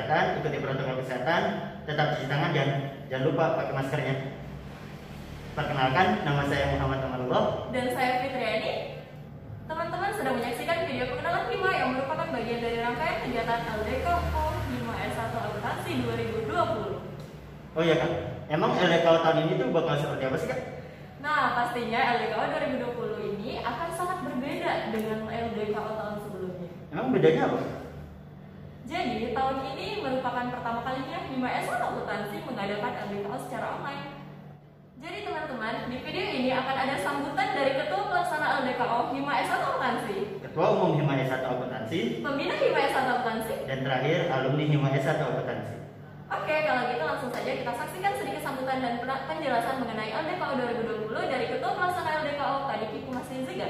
kesehatan, ikuti protokol kesehatan, tetap cuci tangan, jangan lupa pakai maskernya. Perkenalkan, nama saya Muhammad Amarullah. Dan saya Fitriani. Teman-teman sedang menyaksikan video pengenalan HIMA yang merupakan bagian dari rangkaian kegiatan LDKO HIMA S1 Akuntansi 2020. Oh iya Kak, emang LDKO tahun ini tuh bakal seperti apa sih Kak? Nah, pastinya LDKO 2020 ini akan sangat berbeda dengan LDKO tahun sebelumnya. Emang bedanya apa? Jadi, tahun ini merupakan pertama kalinya HIMA S1 Akuntansi mengadakan LDKO secara online. Jadi teman-teman, di video ini akan ada sambutan dari Ketua Pelaksana LDKO HIMA S1 Akuntansi, Ketua Umum HIMA S1 Akuntansi, Pembina HIMA S1 Akuntansi, dan terakhir alumni HIMA S1 Akuntansi. Oke, kalau gitu langsung saja kita saksikan sedikit sambutan dan penjelasan mengenai LDKO 2020 dari Ketua Pelaksana LDKO Kadiki Humas Ziga.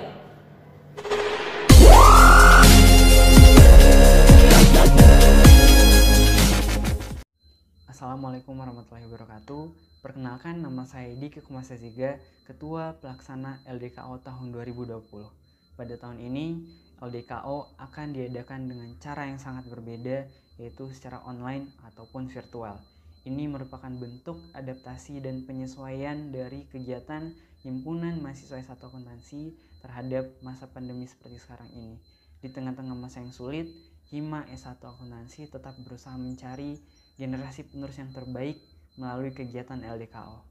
Assalamualaikum warahmatullahi wabarakatuh. Perkenalkan, nama saya Diki Humas Ziga, Ketua Pelaksana LDKO tahun 2020. Pada tahun ini, LDKO akan diadakan dengan cara yang sangat berbeda, yaitu secara online ataupun virtual. Ini merupakan bentuk adaptasi dan penyesuaian dari kegiatan Himpunan Mahasiswa S1 Akuntansi terhadap masa pandemi seperti sekarang ini. Di tengah-tengah masa yang sulit, HIMA S1 Akuntansi tetap berusaha mencari generasi penerus yang terbaik melalui kegiatan LDKO.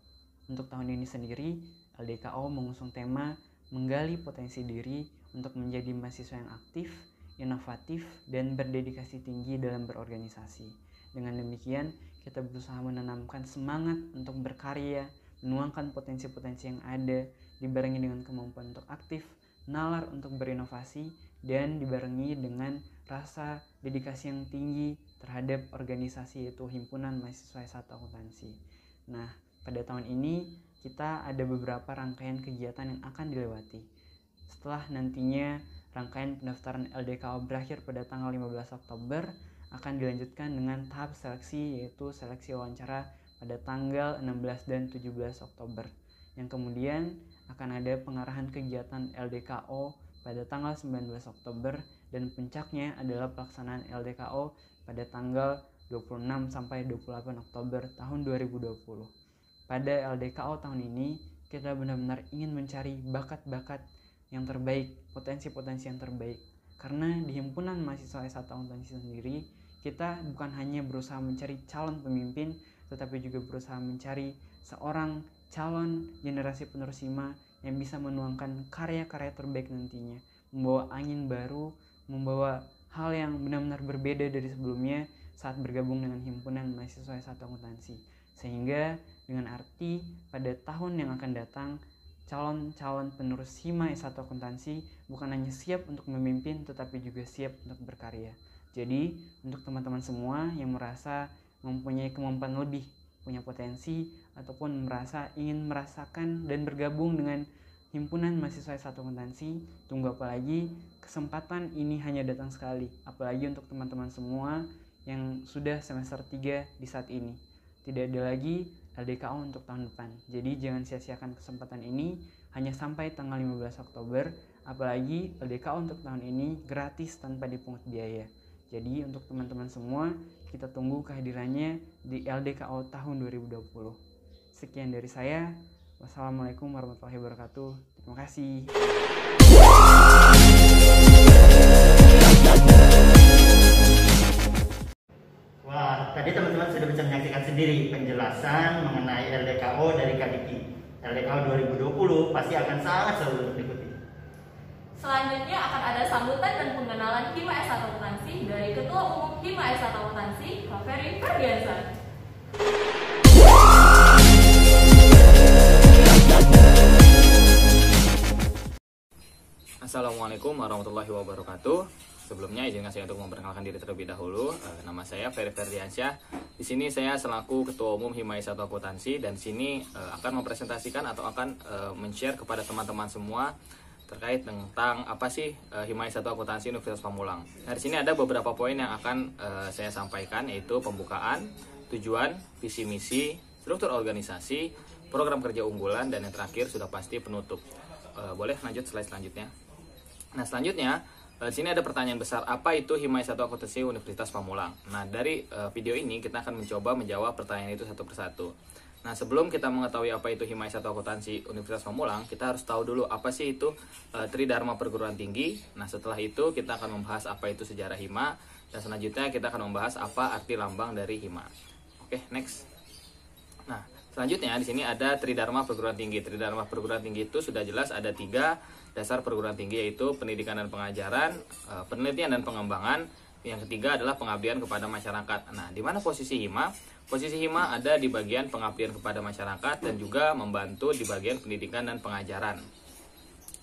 Untuk tahun ini sendiri, LDKO mengusung tema menggali potensi diri untuk menjadi mahasiswa yang aktif, inovatif, dan berdedikasi tinggi dalam berorganisasi. Dengan demikian, kita berusaha menanamkan semangat untuk berkarya, menuangkan potensi-potensi yang ada, dibarengi dengan kemampuan untuk aktif, nalar untuk berinovasi, dan dibarengi dengan rasa dedikasi yang tinggi terhadap organisasi, yaitu Himpunan Mahasiswa S1 Akuntansi. Nah, pada tahun ini kita ada beberapa rangkaian kegiatan yang akan dilewati. Setelah nantinya rangkaian pendaftaran LDKO berakhir pada tanggal 15 Oktober, akan dilanjutkan dengan tahap seleksi, yaitu seleksi wawancara pada tanggal 16 dan 17 Oktober. Yang kemudian akan ada pengarahan kegiatan LDKO pada tanggal 19 Oktober dan puncaknya adalah pelaksanaan LDKO pada tanggal 26 sampai 28 Oktober tahun 2020. Pada LDKO tahun ini, kita benar-benar ingin mencari bakat-bakat yang terbaik, potensi-potensi yang terbaik. Karena di Himpunan Mahasiswa S1 Akuntansi sendiri, kita bukan hanya berusaha mencari calon pemimpin, tetapi juga berusaha mencari seorang calon generasi penerus HIMA yang bisa menuangkan karya-karya terbaik nantinya, membawa angin baru, membawa hal yang benar-benar berbeda dari sebelumnya saat bergabung dengan Himpunan Mahasiswa S1 Akuntansi. Sehingga dengan arti pada tahun yang akan datang, calon-calon penerus HIMA S1 Akuntansi bukan hanya siap untuk memimpin, tetapi juga siap untuk berkarya. Jadi, untuk teman-teman semua yang merasa mempunyai kemampuan lebih, punya potensi, ataupun merasa ingin merasakan dan bergabung dengan Himpunan Mahasiswa S1 Akuntansi, tunggu apa lagi? Kesempatan ini hanya datang sekali, apalagi untuk teman-teman semua yang sudah semester 3 di saat ini. Tidak ada lagi LDKO untuk tahun depan. Jadi jangan sia-siakan kesempatan ini, hanya sampai tanggal 15 Oktober, apalagi LDKO untuk tahun ini gratis tanpa dipungut biaya. Jadi untuk teman-teman semua, kita tunggu kehadirannya di LDKO tahun 2020. Sekian dari saya. Wassalamualaikum warahmatullahi wabarakatuh. Terima kasih. Wah, tadi teman-teman sudah bisa menyaksikan sendiri penjelasan mengenai LDKO dari Kadiki. LDKO 2020 pasti akan sangat seru untuk diikuti. Selanjutnya akan ada sambutan dan pengenalan HIMA S1 Akuntansi dari Ketua Umum HIMA S1 Akuntansi, Kak Ferry Ferdiansa. Assalamualaikum warahmatullahi wabarakatuh. Sebelumnya izinkan saya untuk memperkenalkan diri terlebih dahulu. Nama saya Ferry Ferdiansyah. Di sini saya selaku Ketua Umum HIMA S1 Akuntansi dan di sini akan mempresentasikan atau akan men-share kepada teman-teman semua terkait tentang apa sih HIMA S1 Akuntansi Universitas Pamulang. Nah, di sini ada beberapa poin yang akan saya sampaikan, yaitu pembukaan, tujuan, visi misi, struktur organisasi, program kerja unggulan, dan yang terakhir sudah pasti penutup. Boleh lanjut slide selanjutnya. Nah, selanjutnya di sini ada pertanyaan besar, apa itu Hima S1 Akuntansi Universitas Pamulang? Nah, dari video ini kita akan mencoba menjawab pertanyaan itu satu persatu. Nah, sebelum kita mengetahui apa itu Hima S1 Akuntansi Universitas Pamulang, kita harus tahu dulu apa sih itu Tridharma Perguruan Tinggi. Nah, setelah itu kita akan membahas apa itu sejarah Hima, dan selanjutnya kita akan membahas apa arti lambang dari Hima. Oke, next. Nah, selanjutnya di sini ada Tridharma Perguruan Tinggi. Tridharma Perguruan Tinggi itu sudah jelas ada 3 dasar perguruan tinggi, yaitu pendidikan dan pengajaran, penelitian dan pengembangan. Yang ketiga adalah pengabdian kepada masyarakat. Nah, di mana posisi Hima? Posisi Hima ada di bagian pengabdian kepada masyarakat dan juga membantu di bagian pendidikan dan pengajaran.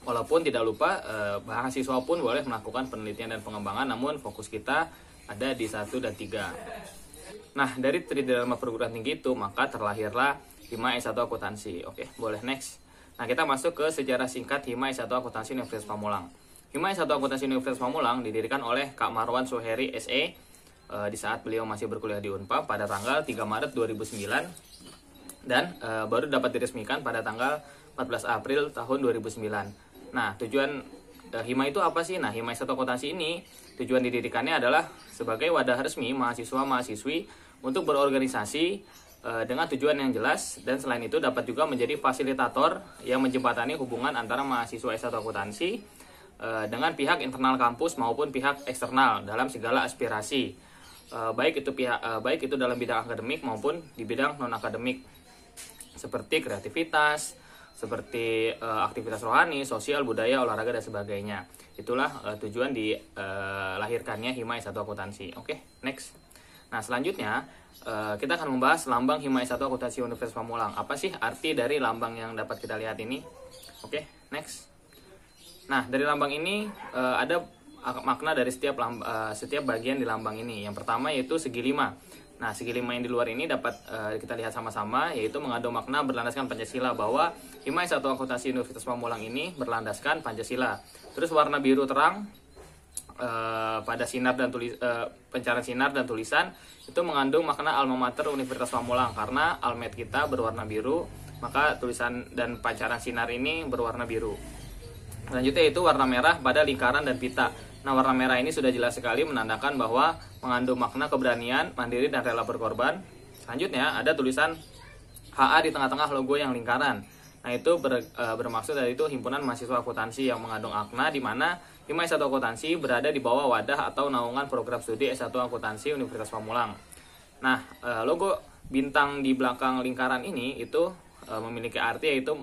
Walaupun tidak lupa mahasiswa pun boleh melakukan penelitian dan pengembangan, namun fokus kita ada di 1 dan 3. Nah, dari Tridharma Perguruan Tinggi itu maka terlahirlah Hima S1 Akuntansi. Oke, boleh next. Nah, kita masuk ke sejarah singkat Hima S1 Akuntansi Universitas Pamulang. Hima S1 Akuntansi Universitas Pamulang didirikan oleh Kak Marwan Suheri SE di saat beliau masih berkuliah di Unpad pada tanggal 3 Maret 2009 dan baru dapat diresmikan pada tanggal 14 April tahun 2009. Nah, tujuan Hima itu apa sih? Nah, Hima S1 Akuntansi ini tujuan didirikannya adalah sebagai wadah resmi mahasiswa-mahasiswi untuk berorganisasi dengan tujuan yang jelas, dan selain itu dapat juga menjadi fasilitator yang menjembatani hubungan antara mahasiswa S1 Akuntansi dengan pihak internal kampus maupun pihak eksternal dalam segala aspirasi, baik itu dalam bidang akademik maupun di bidang non akademik seperti kreativitas, seperti aktivitas rohani, sosial, budaya, olahraga dan sebagainya. Itulah tujuan dilahirkannya Hima S1 Akuntansi. Oke, next. Nah, selanjutnya kita akan membahas lambang Hima S1 Akuntansi Universitas Pamulang. Apa sih arti dari lambang yang dapat kita lihat ini? Oke, next. Nah, dari lambang ini ada makna dari setiap bagian di lambang ini. Yang pertama yaitu segi 5. Nah, segi 5 yang di luar ini dapat kita lihat sama-sama, yaitu mengandung makna berlandaskan Pancasila, bahwa Hima S1 Akuntansi Universitas Pamulang ini berlandaskan Pancasila. Terus warna biru terang pada pencarian sinar dan tulisan itu mengandung makna alma mater Universitas Pamulang, karena almet kita berwarna biru, maka tulisan dan pancaran sinar ini berwarna biru. Selanjutnya itu warna merah pada lingkaran dan pita. Nah, warna merah ini sudah jelas sekali menandakan bahwa mengandung makna keberanian, mandiri dan rela berkorban. Selanjutnya ada tulisan HA di tengah-tengah logo yang lingkaran. Nah, itu bermaksud dari itu himpunan mahasiswa akuntansi yang mengandung makna di mana Hima S1 Akuntansi berada di bawah wadah atau naungan program studi S1 Akuntansi Universitas Pamulang. Nah, logo bintang di belakang lingkaran ini itu memiliki arti, yaitu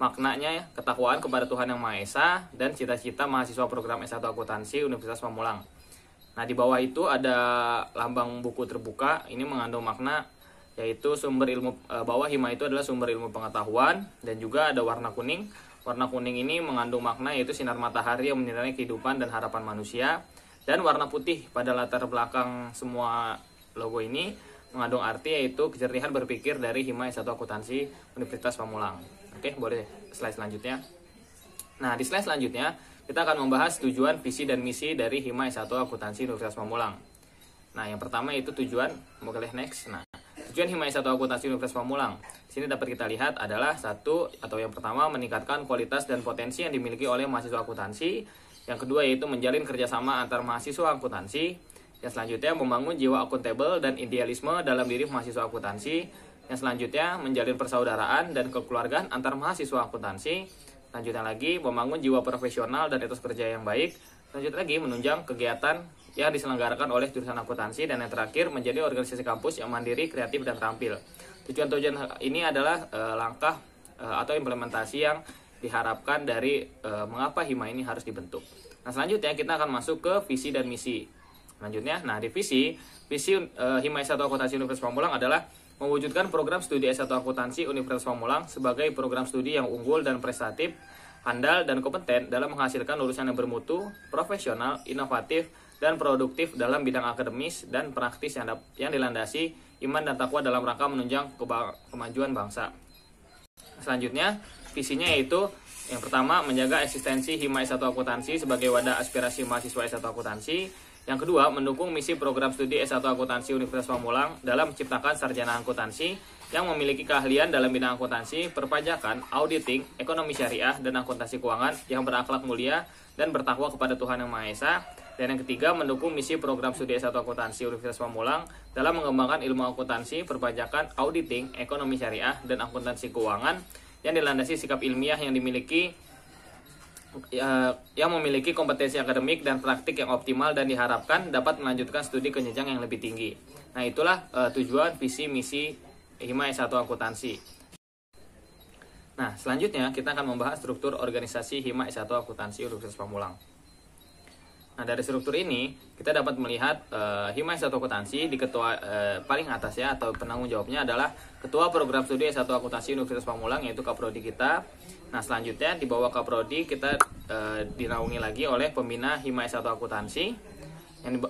maknanya ketakwaan kepada Tuhan Yang Maha Esa dan cita-cita mahasiswa program S1 Akuntansi Universitas Pamulang. Nah, di bawah itu ada lambang buku terbuka, ini mengandung makna yaitu sumber ilmu, bahwa Hima itu adalah sumber ilmu pengetahuan, dan juga ada warna kuning. Warna kuning ini mengandung makna yaitu sinar matahari yang menyinari kehidupan dan harapan manusia. Dan warna putih pada latar belakang semua logo ini mengandung arti yaitu kejernihan berpikir dari Hima S1 Akuntansi Universitas Pamulang. Oke, boleh slide selanjutnya. Nah, di slide selanjutnya kita akan membahas tujuan, visi, dan misi dari Hima S1 Akuntansi Universitas Pamulang. Nah, yang pertama itu tujuan, boleh next. Nah, tujuan Hima S1 Akuntansi Universitas Pamulang di sini dapat kita lihat adalah yang pertama meningkatkan kualitas dan potensi yang dimiliki oleh mahasiswa akuntansi. Yang kedua yaitu menjalin kerjasama antar mahasiswa akuntansi. Yang selanjutnya membangun jiwa akuntabel dan idealisme dalam diri mahasiswa akuntansi. Yang selanjutnya menjalin persaudaraan dan kekeluargaan antar mahasiswa akuntansi. Selanjutnya lagi membangun jiwa profesional dan etos kerja yang baik. Selanjutnya lagi menunjang kegiatan yang diselenggarakan oleh jurusan akuntansi, dan yang terakhir menjadi organisasi kampus yang mandiri, kreatif, dan terampil. Tujuan-tujuan ini adalah langkah atau implementasi yang diharapkan dari mengapa Hima ini harus dibentuk. Nah, selanjutnya kita akan masuk ke visi dan misi. Selanjutnya, nah di visi Hima S1 Akuntansi Universitas Pamulang adalah mewujudkan program studi S1 Akuntansi Universitas Pamulang sebagai program studi yang unggul dan prestatif, handal dan kompeten dalam menghasilkan lulusan yang bermutu, profesional, inovatif, dan produktif dalam bidang akademis dan praktis yang dilandasi iman dan takwa dalam rangka menunjang kemajuan bangsa. Selanjutnya, visinya yaitu yang pertama menjaga eksistensi Hima S1 Akuntansi sebagai wadah aspirasi mahasiswa S1 Akuntansi. Yang kedua, mendukung misi program studi S1 Akuntansi Universitas Pamulang dalam menciptakan sarjana akuntansi yang memiliki keahlian dalam bidang akuntansi, perpajakan, auditing, ekonomi syariah, dan akuntansi keuangan yang berakhlak mulia dan bertakwa kepada Tuhan Yang Maha Esa. Dan yang ketiga, mendukung misi program studi S1 Akuntansi Universitas Pamulang dalam mengembangkan ilmu akuntansi, perpajakan, auditing, ekonomi syariah, dan akuntansi keuangan yang dilandasi sikap ilmiah yang memiliki kompetensi akademik dan praktik yang optimal dan diharapkan dapat melanjutkan studi ke jenjang yang lebih tinggi. Nah, itulah tujuan, visi, misi Hima S1 Akuntansi. Nah, selanjutnya kita akan membahas struktur organisasi Hima S1 Akuntansi Universitas Pamulang. Nah, dari struktur ini kita dapat melihat Hima S1 Akuntansi di ketua paling atas ya, atau penanggung jawabnya adalah Ketua Program Studi S1 Akuntansi Universitas Pamulang, yaitu Kaprodi kita. Nah, selanjutnya di bawah Kaprodi kita dinaungi lagi oleh pembina Hima S1 Akuntansi.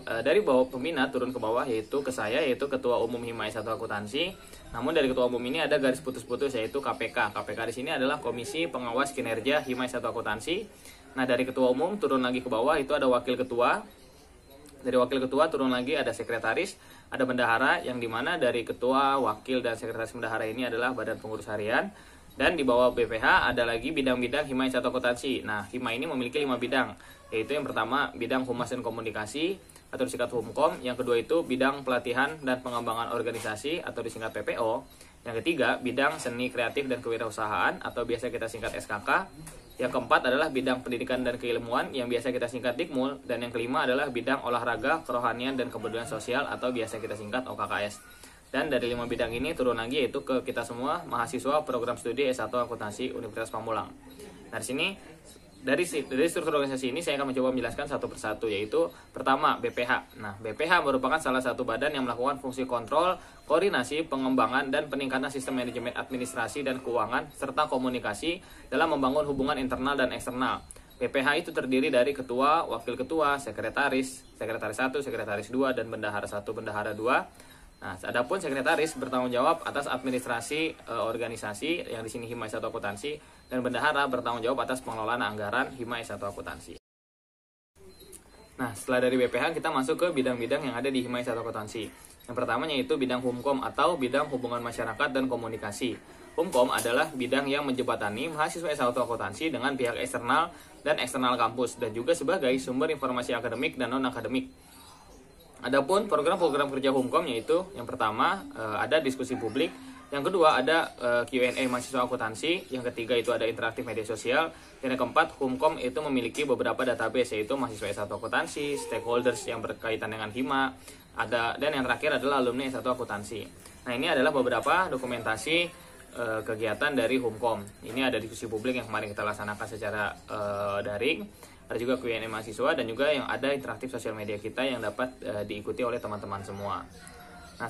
Dari bawah pembina turun ke bawah yaitu ke saya, yaitu Ketua Umum Hima S1 Akuntansi. Namun dari Ketua Umum ini ada garis putus-putus yaitu KPK. KPK di sini adalah Komisi Pengawas Kinerja Hima S1 Akuntansi. Nah, dari Ketua Umum turun lagi ke bawah itu ada Wakil Ketua. Dari Wakil Ketua turun lagi ada Sekretaris, ada Bendahara, yang dimana dari Ketua, Wakil, dan Sekretaris Bendahara ini adalah Badan Pengurus Harian. Dan di bawah BPH ada lagi bidang-bidang Hima S1 Akuntansi. Nah, Hima ini memiliki 5 bidang, yaitu yang pertama bidang Humas dan Komunikasi atau disingkat Humkom, yang kedua itu bidang Pelatihan dan Pengembangan Organisasi atau disingkat PPO, yang ketiga bidang Seni Kreatif dan Kewirausahaan atau biasa kita singkat SKK, yang keempat adalah bidang Pendidikan dan Keilmuan yang biasa kita singkat Dikmul, dan yang kelima adalah bidang Olahraga, Kerohanian, dan Kepedulian Sosial atau biasa kita singkat OKKS. Dan dari 5 bidang ini turun lagi yaitu ke kita semua mahasiswa program studi S1 Akuntansi Universitas Pamulang. Nah, di sini dari struktur organisasi ini saya akan mencoba menjelaskan satu persatu, yaitu pertama BPH. Nah, BPH merupakan salah satu badan yang melakukan fungsi kontrol, koordinasi, pengembangan, dan peningkatan sistem manajemen administrasi dan keuangan serta komunikasi dalam membangun hubungan internal dan eksternal. BPH itu terdiri dari ketua, wakil ketua, sekretaris 1, sekretaris 2, dan bendahara 1, bendahara 2. Nah, adapun sekretaris bertanggung jawab atas administrasi organisasi yang di sini Hima S1 Akuntansi, dan bendahara bertanggung jawab atas pengelolaan anggaran Hima S1 Akuntansi. Nah, setelah dari BPH kita masuk ke bidang-bidang yang ada di Hima S1 Akuntansi. Yang pertamanya itu bidang Humkom atau bidang Hubungan Masyarakat dan Komunikasi. Humkom adalah bidang yang menjembatani mahasiswa S1 Akuntansi dengan pihak eksternal dan eksternal kampus, dan juga sebagai sumber informasi akademik dan non-akademik. Adapun program-program kerja Humkom yaitu yang pertama ada diskusi publik, yang kedua ada Q&A mahasiswa akuntansi, yang ketiga itu ada interaktif media sosial, dan yang keempat Humkom itu memiliki beberapa database yaitu mahasiswa S1 Akuntansi, stakeholders yang berkaitan dengan Hima, dan yang terakhir adalah alumni S1 Akuntansi. Nah, ini adalah beberapa dokumentasi kegiatan dari Humkom. Ini ada diskusi publik yang kemarin kita laksanakan secara daring. Ada juga Q&A mahasiswa, dan juga yang ada interaktif sosial media kita yang dapat diikuti oleh teman-teman semua. Nah,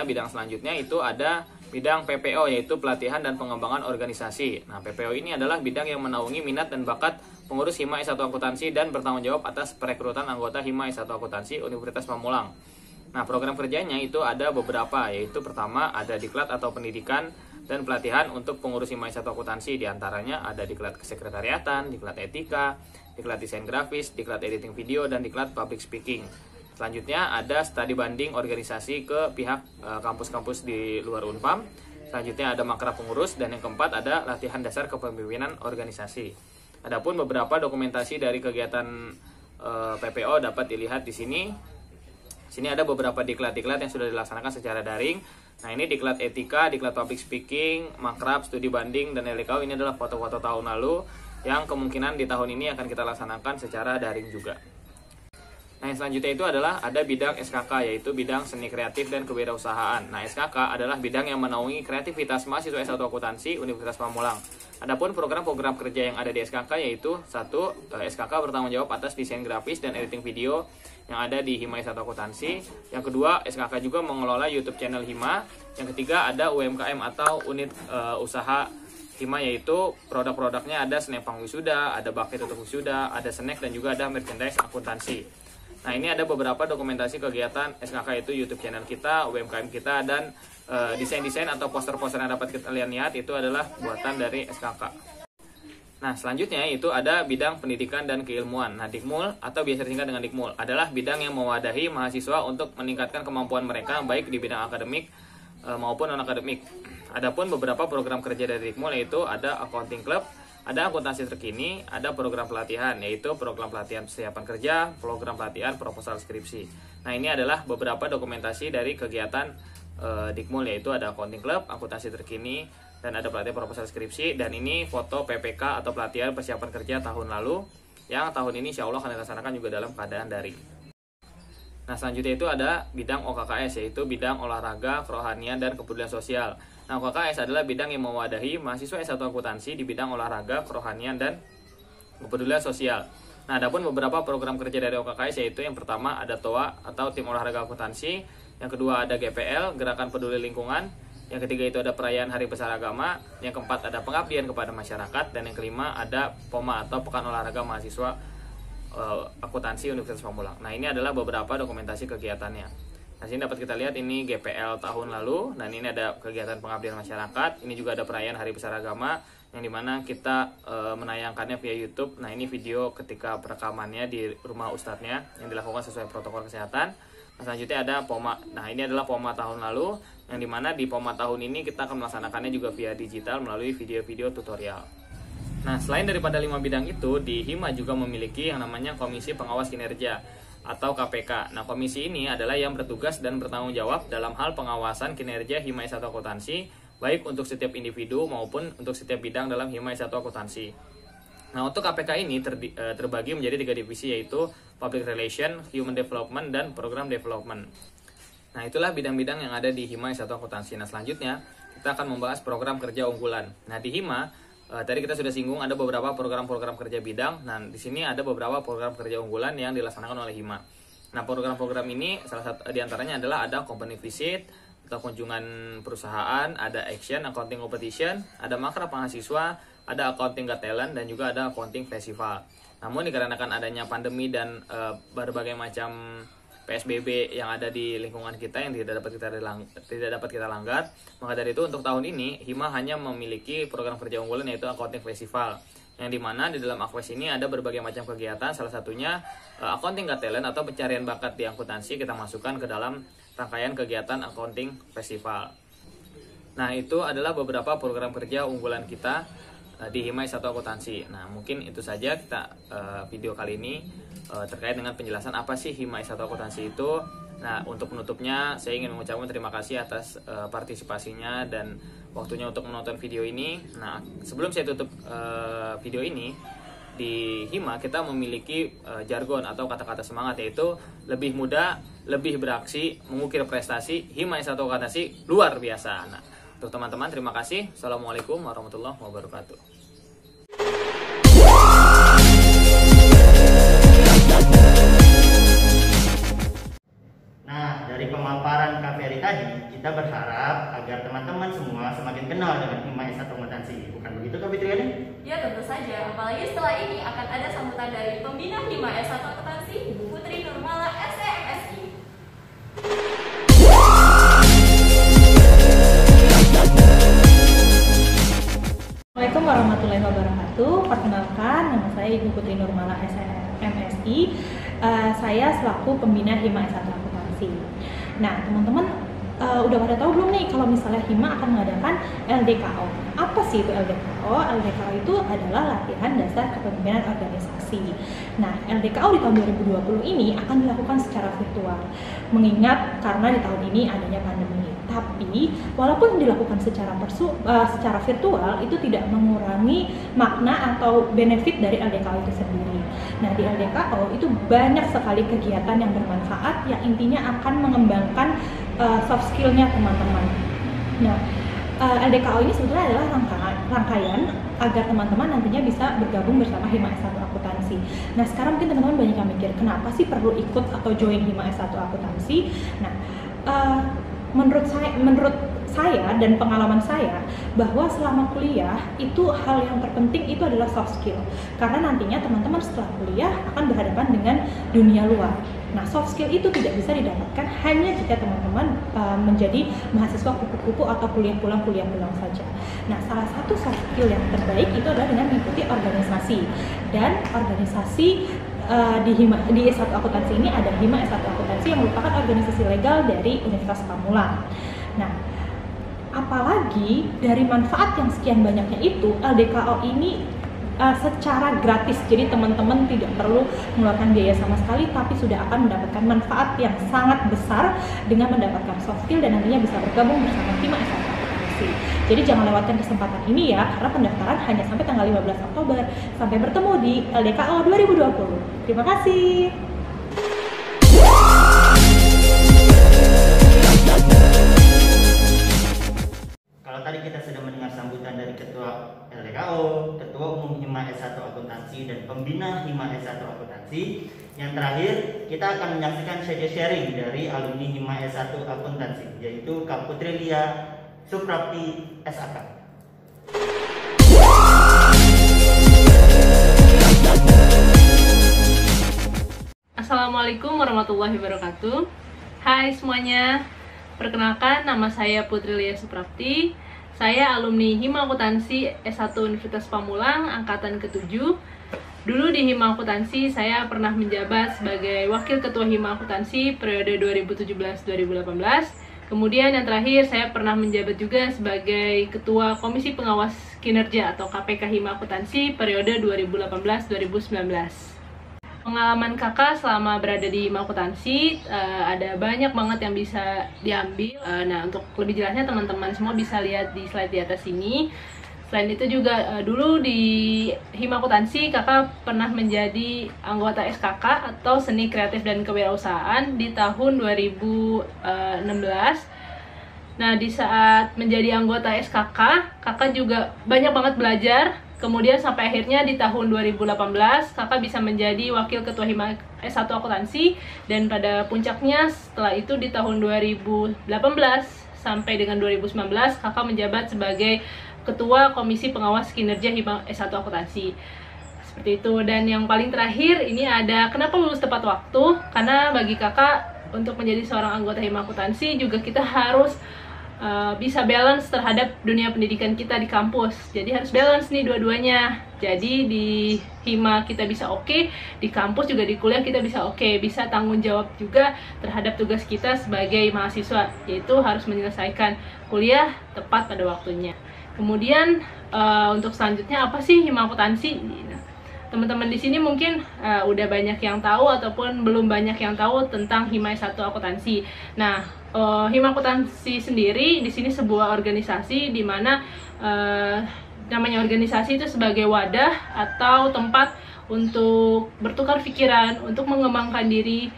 bidang selanjutnya itu ada bidang PPO, yaitu Pelatihan dan Pengembangan Organisasi. Nah, PPO ini adalah bidang yang menaungi minat dan bakat pengurus Hima S1 Akuntansi dan bertanggung jawab atas perekrutan anggota Hima S1 Akuntansi Universitas Pamulang. Nah, program kerjanya itu ada beberapa, yaitu pertama ada diklat atau pendidikan dan pelatihan untuk pengurus Hima S1 Akuntansi, diantaranya ada diklat kesekretariatan, diklat etika, diklat desain grafis, diklat editing video, dan diklat public speaking. Selanjutnya ada studi banding organisasi ke pihak kampus-kampus di luar Unpam. Selanjutnya ada makrab pengurus, dan yang keempat ada latihan dasar kepemimpinan organisasi. Adapun beberapa dokumentasi dari kegiatan PPO dapat dilihat di sini. Sini ada beberapa diklat-diklat yang sudah dilaksanakan secara daring. Nah, ini diklat etika, diklat public speaking, makrab, studi banding, dan LDKO. Ini adalah foto-foto tahun lalu yang kemungkinan di tahun ini akan kita laksanakan secara daring juga. Nah, yang selanjutnya itu adalah ada bidang SKK, yaitu bidang Seni Kreatif dan Kewirausahaan. Nah, SKK adalah bidang yang menaungi kreativitas mahasiswa S1 Akuntansi Universitas Pamulang. Adapun program-program kerja yang ada di SKK yaitu satu, SKK bertanggung jawab atas desain grafis dan editing video yang ada di Hima S1 Akuntansi. Yang kedua, SKK juga mengelola YouTube channel Hima. Yang ketiga, ada UMKM atau unit usaha Hima, yaitu produk-produknya ada Senepang Wisuda, ada Bucket untuk Wisuda, ada snack, dan juga ada merchandise akuntansi. Nah, ini ada beberapa dokumentasi kegiatan SKK, itu YouTube channel kita, UMKM kita, dan desain-desain atau poster-poster yang dapat kalian lihat itu adalah buatan dari SKK. Nah, selanjutnya itu ada bidang pendidikan dan keilmuan. Nah, Dikmul atau biasa disingkat dengan Dikmul adalah bidang yang mewadahi mahasiswa untuk meningkatkan kemampuan mereka baik di bidang akademik maupun non-akademik. Adapun beberapa program kerja dari Dikmul yaitu ada accounting club, ada akuntansi terkini, ada program pelatihan yaitu program pelatihan persiapan kerja, program pelatihan proposal skripsi. Nah, ini adalah beberapa dokumentasi dari kegiatan Dikmul yaitu ada accounting club, akuntansi terkini, dan ada pelatihan proposal skripsi. Dan ini foto PPK atau pelatihan persiapan kerja tahun lalu yang tahun ini insya Allah akan dilaksanakan juga dalam keadaan daring. Nah, selanjutnya itu ada bidang OKKS yaitu bidang olahraga, kerohanian, dan kepedulian sosial. Nah, OKKS adalah bidang yang mewadahi mahasiswa S1 akuntansi di bidang olahraga, kerohanian, dan kepedulian sosial. Nah, adapun beberapa program kerja dari OKKS yaitu yang pertama ada TOA atau Tim Olahraga Akuntansi, yang kedua ada GPL, Gerakan Peduli Lingkungan, yang ketiga itu ada perayaan Hari Besar Agama, yang keempat ada pengabdian kepada masyarakat, dan yang kelima ada POMA atau Pekan Olahraga Mahasiswa Akuntansi Universitas Pamulang. Nah, ini adalah beberapa dokumentasi kegiatannya. Nah, sini dapat kita lihat ini GPL tahun lalu, dan ini ada kegiatan pengabdian masyarakat. Ini juga ada perayaan Hari Besar Agama, yang dimana kita menayangkannya via YouTube. Nah, ini video ketika perekamannya di rumah ustadznya yang dilakukan sesuai protokol kesehatan. Nah, selanjutnya ada POMA. Nah, ini adalah POMA tahun lalu, yang dimana di POMA tahun ini kita akan melaksanakannya juga via digital melalui video-video tutorial. Nah, selain daripada 5 bidang itu, di HIMA juga memiliki yang namanya Komisi Pengawas Kinerja atau KPK. Nah, komisi ini adalah yang bertugas dan bertanggung jawab dalam hal pengawasan kinerja HIMA S1 Akuntansi, baik untuk setiap individu maupun untuk setiap bidang dalam HIMA S1 Akuntansi. Nah, untuk KPK ini terbagi menjadi 3 divisi yaitu Public Relation, Human Development, dan Program Development. Nah, itulah bidang-bidang yang ada di HIMA S1 Akuntansi. Nah, selanjutnya kita akan membahas program kerja unggulan. Nah, di HIMA tadi kita sudah singgung ada beberapa program-program kerja bidang. Nah, di sini ada beberapa program kerja unggulan yang dilaksanakan oleh HIMA. Nah, program-program ini salah satu diantaranya adalah ada company visit atau kunjungan perusahaan, ada action, accounting competition, ada makrab mahasiswa, ada accounting got talent, dan juga ada accounting festival. Namun dikarenakan adanya pandemi dan berbagai macam PSBB yang ada di lingkungan kita yang tidak dapat kita langgar, maka dari itu untuk tahun ini HIMA hanya memiliki program kerja unggulan yaitu Accounting Festival, yang dimana di dalam AKFES ini ada berbagai macam kegiatan, salah satunya Accounting Got Talent atau pencarian bakat di akuntansi kita masukkan ke dalam rangkaian kegiatan Accounting Festival. Nah, itu adalah beberapa program kerja unggulan kita di HIMA S1 Akuntansi. Nah, mungkin itu saja kita video kali ini terkait dengan penjelasan apa sih HIMA S1 Akuntansi itu. Nah, untuk penutupnya saya ingin mengucapkan terima kasih atas partisipasinya dan waktunya untuk menonton video ini. Nah, sebelum saya tutup video ini, di HIMA kita memiliki jargon atau kata-kata semangat yaitu lebih muda, lebih beraksi, mengukir prestasi, HIMA S1 Akuntansi luar biasa. Nah, untuk teman-teman terima kasih. Assalamualaikum warahmatullahi wabarakatuh. Nah, dari pemaparan Kak Ferry tadi, kita berharap agar teman-teman semua semakin kenal dengan HIMA S1 Akuntansi. Bukan begitu, Kak Fitriani? Ya, tentu saja. Apalagi setelah ini akan ada sambutan dari pembina HIMA S1 Akuntansi, Ibu Putri Nurmala, SEMSI. Assalamualaikum warahmatullahi wabarakatuh. Perkenalkan, nama saya Ibu Putri Nurmala, SEMSI. Saya selaku pembina HIMA S1 Akuntansi. Nah, teman-teman udah pada tahu belum nih kalau misalnya HIMA akan mengadakan LDKO? Apa sih itu LDKO? LDKO itu adalah latihan dasar kepemimpinan organisasi. Nah, LDKO di tahun 2020 ini akan dilakukan secara virtual. Mengingat karena di tahun ini adanya pandemi. Tapi walaupun dilakukan secara virtual, itu tidak mengurangi makna atau benefit dari LDKO itu sendiri. Nah, di LDKO itu banyak sekali kegiatan yang bermanfaat yang intinya akan mengembangkan soft skill-nya teman-teman. Nah, LDKO ini sebetulnya adalah rangkaian agar teman-teman nantinya bisa bergabung bersama HIMA S1 Akuntansi. Nah, sekarang mungkin teman-teman banyak yang mikir, kenapa sih perlu ikut atau join HIMA S1 Akuntansi? Nah, menurut saya dan pengalaman saya bahwa selama kuliah itu hal yang terpenting itu adalah soft skill, karena nantinya teman-teman setelah kuliah akan berhadapan dengan dunia luar. Nah, soft skill itu tidak bisa didapatkan hanya jika teman-teman menjadi mahasiswa kupu-kupu atau kuliah pulang saja. Nah, salah satu soft skill yang terbaik itu adalah dengan mengikuti organisasi, dan organisasi di S1 Akuntansi ini ada HIMA S1 Akuntansi yang merupakan organisasi legal dari Universitas Pamulang. Nah, Apalagi dari manfaat yang sekian banyaknya itu, LDKO ini secara gratis. Jadi teman-teman tidak perlu mengeluarkan biaya sama sekali, tapi sudah akan mendapatkan manfaat yang sangat besar dengan mendapatkan soft skill dan nantinya bisa bergabung bersama Hima S1 Akuntansi. Jadi jangan lewatkan kesempatan ini ya, karena pendaftaran hanya sampai tanggal 15 Oktober. Sampai bertemu di LDKO 2020. Terima kasih. Kalau tadi kita sudah mendengar sambutan dari Ketua LDKO, Ketua Umum Hima S1 Akuntansi, dan Pembina Hima S1 Akuntansi. Yang terakhir, kita akan menyaksikan sharing dari alumni Hima S1 Akuntansi, yaitu Kak Putri Lia Suprapti SAK. Assalamualaikum warahmatullahi wabarakatuh. Hai semuanya, perkenalkan nama saya Putri Lia Suprapti. Saya alumni Hima Akuntansi S1 Universitas Pamulang angkatan ke-7. Dulu di Hima Akuntansi saya pernah menjabat sebagai Wakil Ketua Hima Akuntansi periode 2017-2018. Kemudian yang terakhir saya pernah menjabat juga sebagai Ketua Komisi Pengawas Kinerja atau KPK Hima Akuntansi periode 2018-2019. Pengalaman kakak selama berada di Hima Akuntansi ada banyak banget yang bisa diambil. Nah, untuk lebih jelasnya teman-teman semua bisa lihat di slide di atas ini. Selain itu juga dulu di Hima Akuntansi kakak pernah menjadi anggota SKK atau Seni Kreatif dan Kewirausahaan di tahun 2016. Nah, di saat menjadi anggota SKK, kakak juga banyak banget belajar. Kemudian sampai akhirnya di tahun 2018 kakak bisa menjadi Wakil Ketua Hima S1 Akuntansi, dan pada puncaknya setelah itu di tahun 2018 sampai dengan 2019 kakak menjabat sebagai Ketua Komisi Pengawas Kinerja Hima S1 Akuntansi. Seperti itu. Dan yang paling terakhir ini ada kenapa lulus tepat waktu, karena bagi kakak untuk menjadi seorang anggota Hima Akuntansi juga kita harus bisa balance terhadap dunia pendidikan kita di kampus. Jadi harus balance nih dua-duanya. Jadi di Hima kita bisa oke, di kampus juga di kuliah kita bisa oke, bisa tanggung jawab juga terhadap tugas kita sebagai mahasiswa, yaitu harus menyelesaikan kuliah tepat pada waktunya. Kemudian untuk selanjutnya apa sih Hima Akuntansi? Teman-teman di sini mungkin udah banyak yang tahu ataupun belum banyak yang tahu tentang Hima S1 Akuntansi. Nah, Hima Akuntansi sendiri di sini sebuah organisasi di mana namanya organisasi itu sebagai wadah atau tempat untuk bertukar pikiran, untuk mengembangkan diri,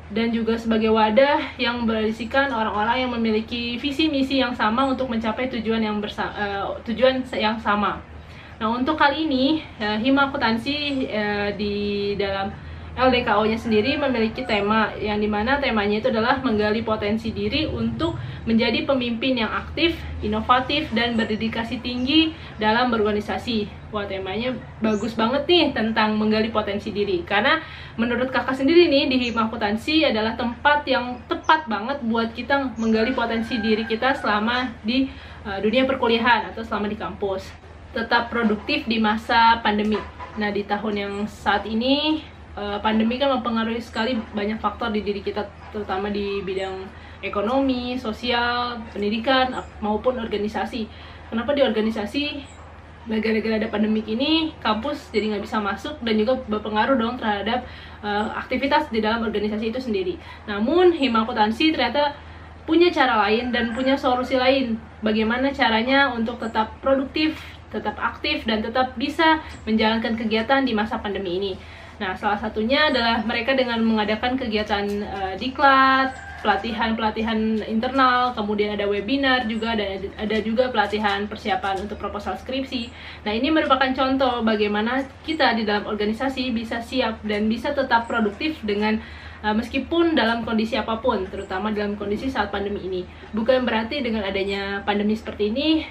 dan juga sebagai wadah yang berisikan orang-orang yang memiliki visi misi yang sama untuk mencapai tujuan yang sama. Nah, untuk kali ini Hima Akuntansi di dalam LDKO-nya sendiri memiliki tema yang dimana temanya itu adalah menggali potensi diri untuk menjadi pemimpin yang aktif, inovatif, dan berdedikasi tinggi dalam berorganisasi. Wah, temanya bagus banget nih tentang menggali potensi diri, karena menurut kakak sendiri nih di Hima Akuntansi adalah tempat yang tepat banget buat kita menggali potensi diri kita selama di dunia perkuliahan atau selama di kampus. Tetap produktif di masa pandemi. Nah, di tahun yang saat ini pandemi kan mempengaruhi sekali banyak faktor di diri kita, terutama di bidang ekonomi, sosial, pendidikan, maupun organisasi. Kenapa di organisasi? Gara-gara ada pandemik ini, kampus jadi nggak bisa masuk dan juga berpengaruh dong terhadap aktivitas di dalam organisasi itu sendiri. Namun Hima Akuntansi ternyata punya cara lain dan punya solusi lain. Bagaimana caranya untuk tetap produktif, tetap aktif, dan tetap bisa menjalankan kegiatan di masa pandemi ini. Nah, salah satunya adalah mereka dengan mengadakan kegiatan diklat, pelatihan-pelatihan internal, kemudian ada webinar juga, dan ada juga pelatihan persiapan untuk proposal skripsi. Nah, ini merupakan contoh bagaimana kita di dalam organisasi bisa siap dan bisa tetap produktif dengan meskipun dalam kondisi apapun, terutama dalam kondisi saat pandemi ini. Bukan berarti dengan adanya pandemi seperti ini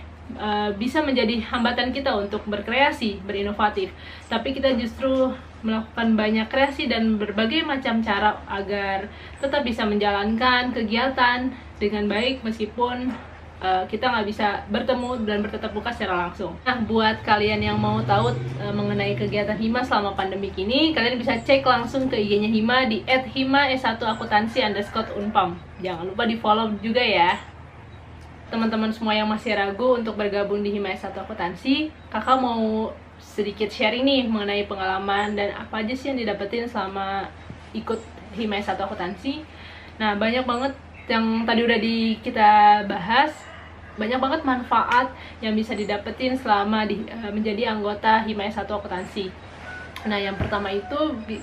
bisa menjadi hambatan kita untuk berkreasi, berinovatif, tapi kita justru melakukan banyak kreasi dan berbagai macam cara agar tetap bisa menjalankan kegiatan dengan baik meskipun kita nggak bisa bertemu dan bertatap muka secara langsung. Nah, buat kalian yang mau tahu mengenai kegiatan Hima selama pandemik ini, kalian bisa cek langsung ke IG-nya Hima di @hima_s1akuntansi_unpam. Jangan lupa di follow juga ya. teman-teman semua yang masih ragu untuk bergabung di Hima S1 Akuntansi, kakak mau sedikit sharing nih mengenai pengalaman dan apa aja sih yang didapetin selama ikut Hima S1 Akuntansi. Nah, banyak banget yang tadi udah kita bahas, banyak banget manfaat yang bisa didapetin selama menjadi anggota Hima S1 Akuntansi. Nah, yang pertama itu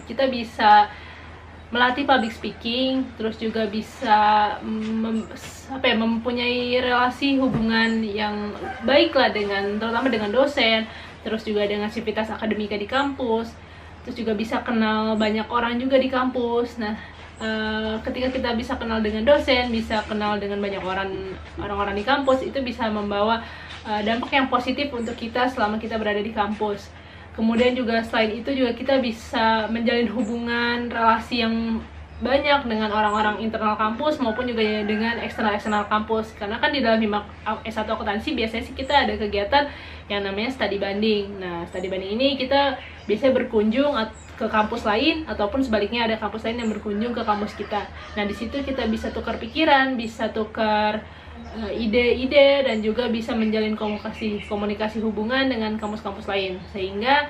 kita bisa melatih public speaking, terus juga bisa mempunyai relasi hubungan yang baik lah terutama dengan dosen, terus juga dengan sivitas akademika di kampus, terus juga bisa kenal banyak orang juga di kampus. Nah, ketika kita bisa kenal dengan dosen, bisa kenal dengan banyak orang-orang di kampus, itu bisa membawa dampak yang positif untuk kita selama kita berada di kampus. Kemudian juga selain itu juga kita bisa menjalin hubungan relasi yang banyak dengan orang-orang internal kampus maupun juga dengan eksternal kampus. Karena kan di dalam Hima S1 Akuntansi biasanya sih kita ada kegiatan yang namanya study banding. Nah, study banding ini kita biasanya berkunjung ke kampus lain ataupun sebaliknya ada kampus lain yang berkunjung ke kampus kita. Nah, di situ kita bisa tukar pikiran, bisa tukar ide-ide, dan juga bisa menjalin komunikasi hubungan dengan kampus-kampus lain. Sehingga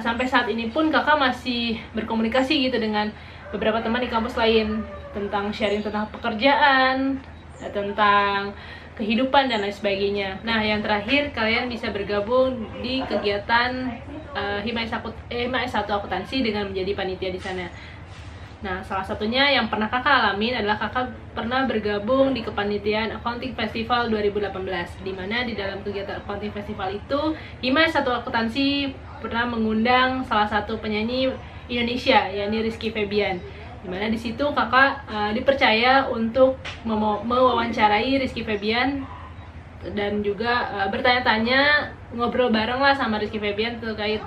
sampai saat ini pun kakak masih berkomunikasi gitu dengan beberapa teman di kampus lain tentang sharing tentang pekerjaan, tentang kehidupan dan lain sebagainya. Nah, yang terakhir kalian bisa bergabung di kegiatan Hima S1 Akuntansi dengan menjadi panitia di sana. Nah, salah satunya yang pernah kakak alamin adalah kakak pernah bergabung di kepanitiaan Accounting Festival 2018, di mana di dalam kegiatan Accounting Festival itu Hima S1 Akuntansi pernah mengundang salah satu penyanyi Indonesia, yakni Rizky Febian. Di mana di situ kakak dipercaya untuk mewawancarai Rizky Febian dan juga bertanya-tanya, ngobrol bareng lah sama Rizky Febian terkait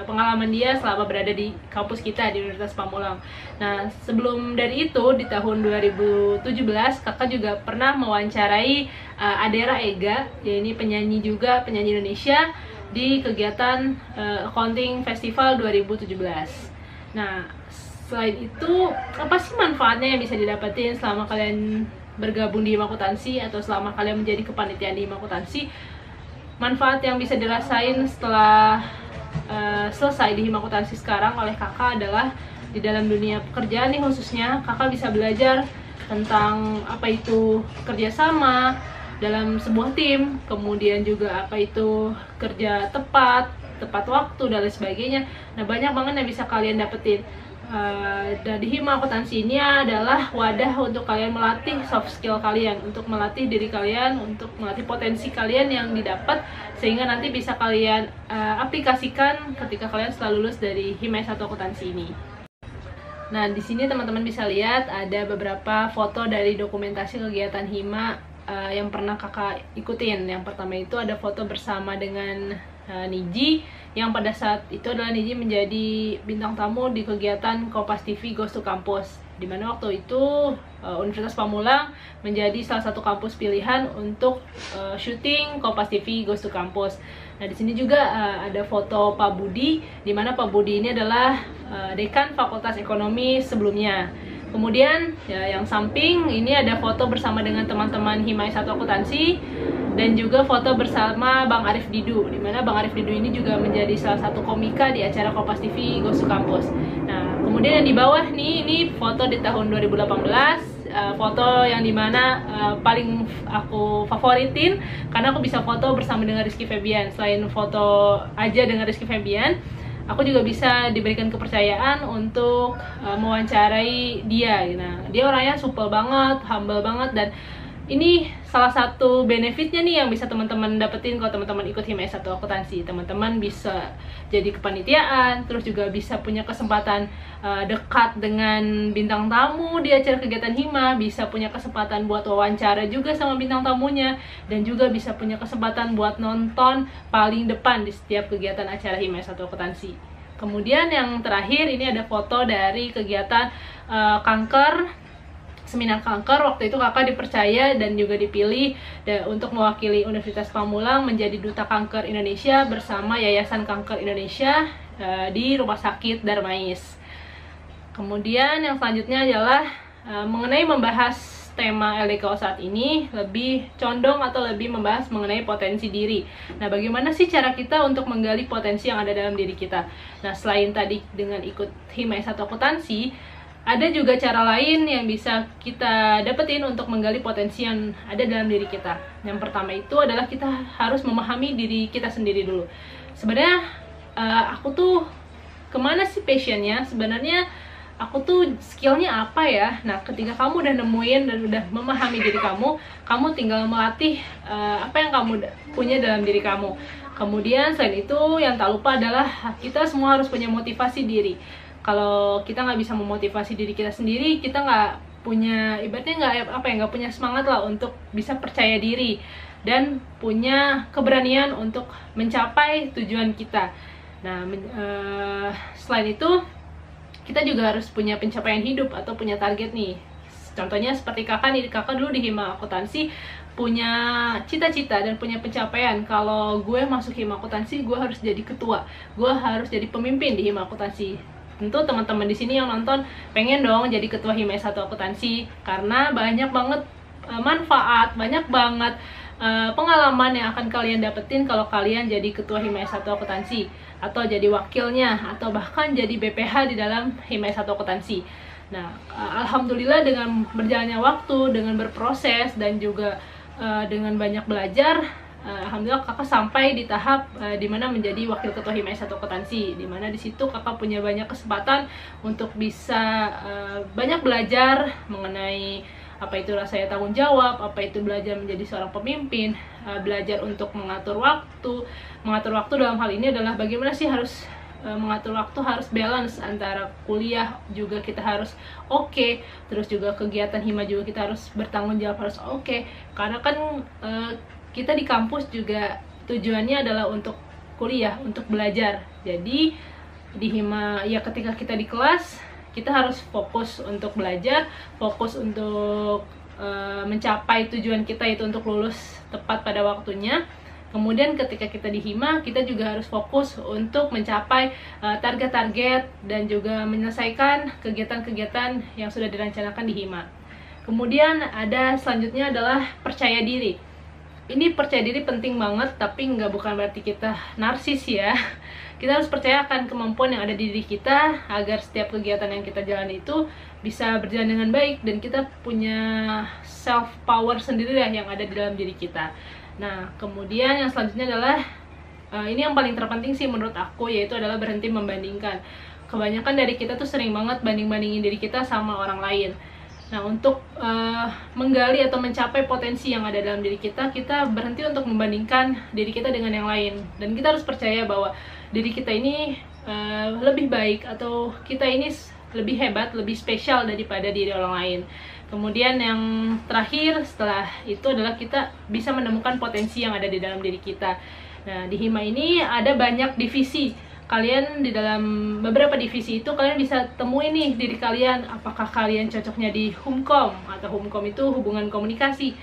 pengalaman dia selama berada di kampus kita di Universitas Pamulang. Nah, sebelum dari itu di tahun 2017 kakak juga pernah mewawancarai Adera Ega, yaitu penyanyi Indonesia di kegiatan Accounting Festival 2017. Nah, selain itu apa sih manfaatnya yang bisa didapetin selama kalian bergabung di Hima Akuntansi atau selama kalian menjadi kepanitiaan di Hima Akuntansi? Manfaat yang bisa dirasain setelah selesai di Hima Akuntansi sekarang oleh kakak adalah di dalam dunia pekerjaan nih khususnya, kakak bisa belajar tentang apa itu kerjasama dalam sebuah tim, kemudian juga apa itu kerja tepat waktu dan lain sebagainya. Nah, banyak banget yang bisa kalian dapetin. Dan di Hima Akuntansi ini adalah wadah untuk kalian melatih soft skill kalian, untuk melatih diri kalian, untuk melatih potensi kalian yang didapat, sehingga nanti bisa kalian aplikasikan ketika kalian setelah lulus dari Hima S1 Akuntansi ini. Nah, di sini teman-teman bisa lihat ada beberapa foto dari dokumentasi kegiatan Hima yang pernah kakak ikutin. Yang pertama itu ada foto bersama dengan Niji, yang pada saat itu adalah Niji menjadi bintang tamu di kegiatan Kompas TV Goes to Campus, di mana waktu itu Universitas Pamulang menjadi salah satu kampus pilihan untuk syuting Kompas TV Goes to Campus. Nah, di sini juga ada foto Pak Budi, di mana Pak Budi ini adalah dekan Fakultas Ekonomi sebelumnya. Kemudian yang samping ini ada foto bersama dengan teman-teman Hima S1 Akuntansi dan juga foto bersama Bang Arif Didu, di mana Bang Arif Didu ini juga menjadi salah satu komika di acara Kompas TV Goes to Campus. Nah, kemudian yang di bawah nih, ini foto di tahun 2018, foto yang dimana paling aku favoritin karena aku bisa foto bersama dengan Rizky Febian. Selain foto aja dengan Rizky Febian, aku juga bisa diberikan kepercayaan untuk mewawancarai dia. Nah, dia orangnya supel banget, humble banget, dan ini salah satu benefitnya nih yang bisa teman-teman dapetin kalau teman-teman ikut Hima S1 Akuntansi. Teman-teman bisa jadi kepanitiaan, terus juga bisa punya kesempatan dekat dengan bintang tamu di acara kegiatan Hima, bisa punya kesempatan buat wawancara juga sama bintang tamunya, dan juga bisa punya kesempatan buat nonton paling depan di setiap kegiatan acara Hima S1 Akuntansi. Kemudian yang terakhir ini ada foto dari kegiatan seminar kanker. Waktu itu kakak dipercaya dan juga dipilih untuk mewakili Universitas Pamulang menjadi Duta Kanker Indonesia bersama Yayasan Kanker Indonesia di Rumah Sakit Darmais. Kemudian yang selanjutnya adalah mengenai membahas tema LDKO saat ini lebih condong atau lebih membahas mengenai potensi diri. Nah, bagaimana sih cara kita untuk menggali potensi yang ada dalam diri kita? Nah, selain tadi dengan ikut Hima S1 Akuntansi, ada juga cara lain yang bisa kita dapetin untuk menggali potensi yang ada dalam diri kita. Yang pertama itu adalah kita harus memahami diri kita sendiri dulu. Sebenarnya aku tuh kemana sih passionnya? Sebenarnya aku tuh skillnya apa ya? Nah, ketika kamu udah nemuin dan udah memahami diri kamu tinggal melatih apa yang kamu punya dalam diri kamu. Kemudian selain itu, yang tak lupa adalah kita semua harus punya motivasi diri. Kalau kita nggak bisa memotivasi diri kita sendiri, kita nggak punya, ibaratnya nggak punya semangat lah untuk bisa percaya diri dan punya keberanian untuk mencapai tujuan kita. Nah, selain itu, kita juga harus punya pencapaian hidup atau punya target nih. Contohnya seperti kakak dulu di Hima Akuntansi punya cita-cita dan punya pencapaian. Kalau gue masuk Hima Akuntansi, gue harus jadi ketua, gue harus jadi pemimpin di Hima Akuntansi. Tentu teman-teman di sini yang nonton pengen dong jadi ketua Hima S1 Akuntansi, karena banyak banget manfaat, banyak banget pengalaman yang akan kalian dapetin kalau kalian jadi ketua Hima S1 Akuntansi, atau jadi wakilnya, atau bahkan jadi BPH di dalam Hima S1 Akuntansi. Nah, alhamdulillah dengan berjalannya waktu, dengan berproses, dan juga dengan banyak belajar, alhamdulillah kakak sampai di tahap dimana menjadi wakil ketua Hima S1 Akuntansi, dimana di situ kakak punya banyak kesempatan untuk bisa banyak belajar mengenai apa itu rasanya tanggung jawab, apa itu belajar menjadi seorang pemimpin, belajar untuk mengatur waktu. Mengatur waktu dalam hal ini adalah bagaimana sih harus mengatur waktu, harus balance antara kuliah juga kita harus oke, terus juga kegiatan Hima juga kita harus bertanggung jawab, harus oke. Karena kan kita di kampus juga tujuannya adalah untuk kuliah, untuk belajar. Jadi di Hima ya ketika kita di kelas, kita harus fokus untuk belajar, fokus untuk mencapai tujuan kita, itu untuk lulus tepat pada waktunya. Kemudian ketika kita di Hima, kita juga harus fokus untuk mencapai target-target dan juga menyelesaikan kegiatan-kegiatan yang sudah direncanakan di Hima. Kemudian ada selanjutnya adalah percaya diri. Ini percaya diri penting banget, tapi bukan berarti kita narsis ya. Kita harus percaya akan kemampuan yang ada di diri kita agar setiap kegiatan yang kita jalani itu bisa berjalan dengan baik, dan kita punya self power sendiri lah yang ada di dalam diri kita. Nah, kemudian yang selanjutnya adalah ini yang paling terpenting sih menurut aku, yaitu adalah berhenti membandingkan. Kebanyakan dari kita tuh sering banget banding-bandingin diri kita sama orang lain. Nah, untuk menggali atau mencapai potensi yang ada dalam diri kita, kita berhenti untuk membandingkan diri kita dengan yang lain. Dan kita harus percaya bahwa diri kita ini lebih baik, atau kita ini lebih hebat, lebih spesial daripada diri orang lain. Kemudian yang terakhir setelah itu adalah kita bisa menemukan potensi yang ada di dalam diri kita. Nah, di Hima ini ada banyak divisi. Kalian di dalam beberapa divisi itu kalian bisa temuin nih diri kalian, apakah kalian cocoknya di Humkom, atau Humkom itu hubungan komunikasi.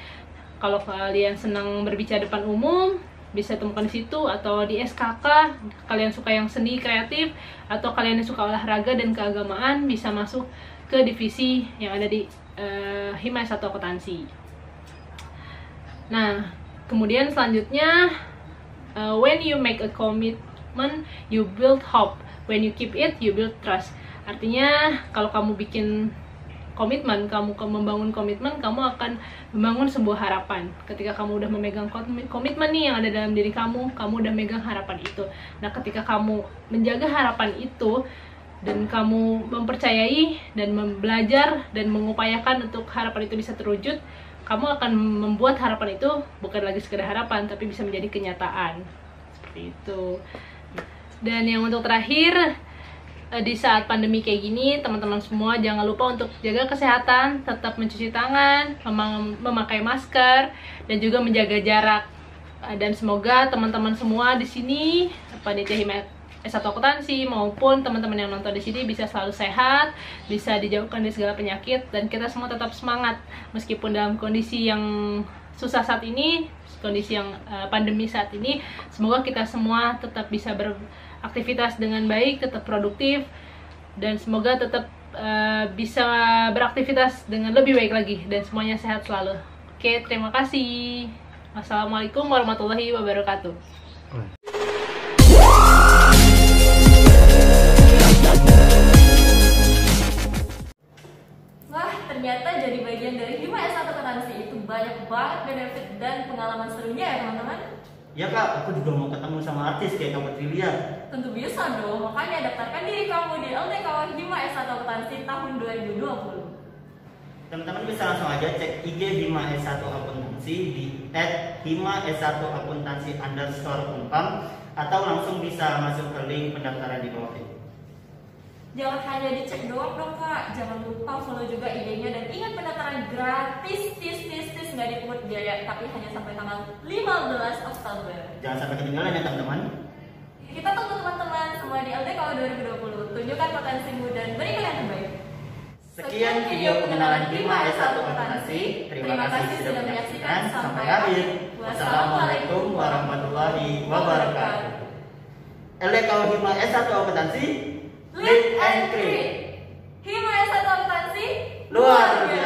Kalau kalian senang berbicara depan umum, bisa temukan di situ, atau di SKK kalian suka yang seni kreatif, atau kalian yang suka olahraga dan keagamaan, bisa masuk ke divisi yang ada di Hima S1 Akuntansi. Nah, kemudian selanjutnya when you make a commitment, you build hope. When you keep it, you build trust. Artinya kalau kamu bikin komitmen, kamu membangun komitmen, kamu akan membangun sebuah harapan. Ketika kamu udah memegang komitmen nih yang ada dalam diri kamu udah megang harapan itu. Nah, ketika kamu menjaga harapan itu, dan kamu mempercayai dan belajar dan mengupayakan untuk harapan itu bisa terwujud, kamu akan membuat harapan itu bukan lagi sekedar harapan, tapi bisa menjadi kenyataan. Seperti itu. Dan yang untuk terakhir, di saat pandemi kayak gini, teman-teman semua jangan lupa untuk jaga kesehatan, tetap mencuci tangan, memakai masker, dan juga menjaga jarak. Dan semoga teman-teman semua di sini, panitia Hima S1 Akuntansi maupun teman-teman yang nonton di sini bisa selalu sehat, bisa dijauhkan dari segala penyakit, dan kita semua tetap semangat meskipun dalam kondisi yang susah saat ini, kondisi yang pandemi saat ini. Semoga kita semua tetap bisa beraktivitas dengan baik, tetap produktif, dan semoga tetap bisa beraktivitas dengan lebih baik lagi dan semuanya sehat selalu. Oke, terima kasih. Wassalamualaikum warahmatullahi wabarakatuh. Wah, ternyata jadi bagian dari Hima S1 Akuntansi itu banyak banget benefit dan pengalaman serunya ya teman-teman. Ya kak, aku juga mau ketemu sama artis kayak Kak Trilia. Tentu bisa dong, makanya daftarkan diri kamu di LDKO Hima S1 Akuntansi tahun 2020. Teman-teman bisa langsung aja cek IG Hima S1 Akuntansi di @hima-s1akuntansi_unpam atau langsung bisa masuk ke link pendaftaran di bawah ini. Jangan hanya dicek doang dong kak, jangan lupa follow juga IG-nya dan ingat pendaftaran gratis, nggak dipungut biaya, tapi hanya sampai tanggal 15 Oktober. Jangan sampai ketinggalan ya teman-teman. Kita tunggu teman-teman semua di LDKO 2020. Tunjukkan potensimu dan berikan yang terbaik. Sekian video pengenalan Hima S1 Akuntansi. Terima kasih sudah menyaksikan sampai akhir. Wassalamualaikum warahmatullahi wabarakatuh. LDKO Hima S1 Akuntansi, Lead and Create. Hima S1 Akuntansi luar biasa.